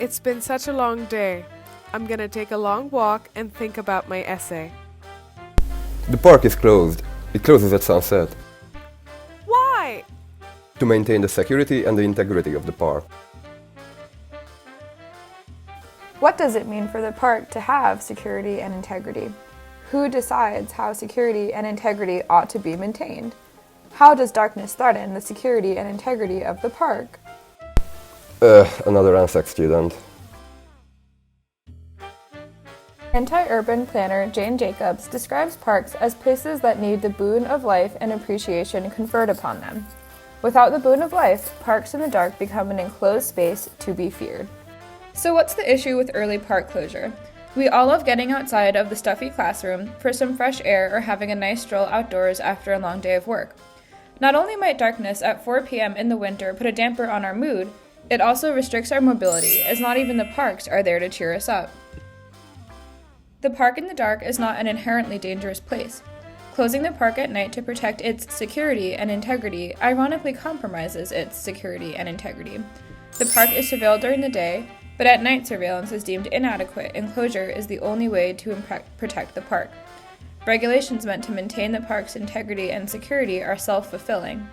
It's been such a long day. I'm gonna take a long walk and think about my essay. The park is closed. It closes at sunset Why? to maintain the security and the integrity of the park. What does it mean for the park to have security and integrity? Who decides how security and integrity ought to be maintained? How does darkness threaten the security and integrity of the park? Another ANZAC student. Anti-urban planner Jane Jacobs describes parks as places that need the boon of life and appreciation conferred upon them. Without the boon of life, parks in the dark become an enclosed space to be feared. So what's the issue with early park closure? We all love getting outside of the stuffy classroom for some fresh air or having a nice stroll outdoors after a long day of work. Not only might darkness at 4 p.m. in the winter put a damper on our mood, it also restricts our mobility, as not even the parks are there to cheer us up. The park in the dark is not an inherently dangerous place. Closing the park at night to protect its security and integrity ironically compromises its security and integrity. The park is surveilled during the day, but at night surveillance is deemed inadequate and closure is the only way to protect the park. Regulations meant to maintain the park's integrity and security are self-fulfilling.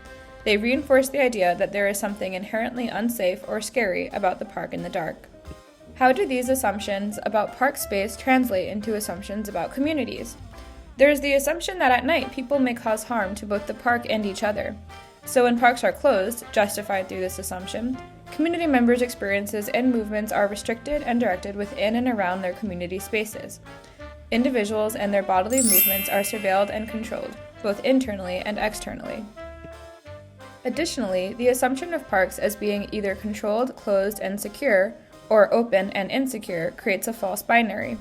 They reinforce the idea that there is something inherently unsafe or scary about the park in the dark. How do these assumptions about park space translate into assumptions about communities? There is the assumption that at night people may cause harm to both the park and each other. So when parks are closed, justified through this assumption, community members' experiences and movements are restricted and directed within and around their community spaces. Individuals and their bodily movements are surveilled and controlled, both internally and externally. Additionally, the assumption of parks as being either controlled, closed, and secure, or open and insecure creates a false binary.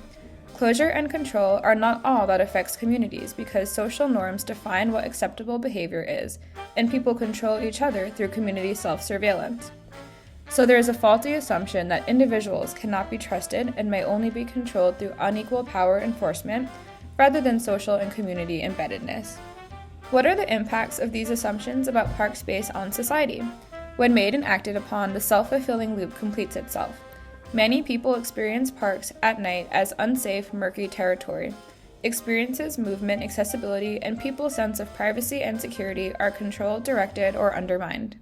Closure and control are not all that affects communities because social norms define what acceptable behavior is, and people control each other through community self-surveillance. So there is a faulty assumption that individuals cannot be trusted and may only be controlled through unequal power enforcement rather than social and community embeddedness. What are the impacts of these assumptions about park space on society? When made and acted upon, the self-fulfilling loop completes itself. Many people experience parks at night as unsafe, murky territory. Experiences, movement, accessibility, and people's sense of privacy and security are controlled, directed, or undermined.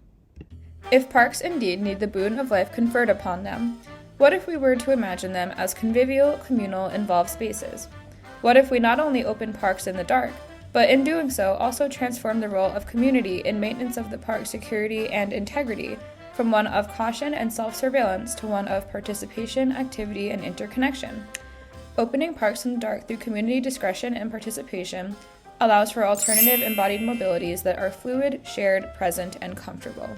If parks indeed need the boon of life conferred upon them, what if we were to imagine them as convivial, communal, involved spaces? What if we not only open parks in the dark, but in doing so also transform the role of community in maintenance of the park's security and integrity from one of caution and self-surveillance to one of participation, activity, and interconnection? Opening parks in the dark through community discretion and participation allows for alternative embodied mobilities that are fluid, shared, present, and comfortable.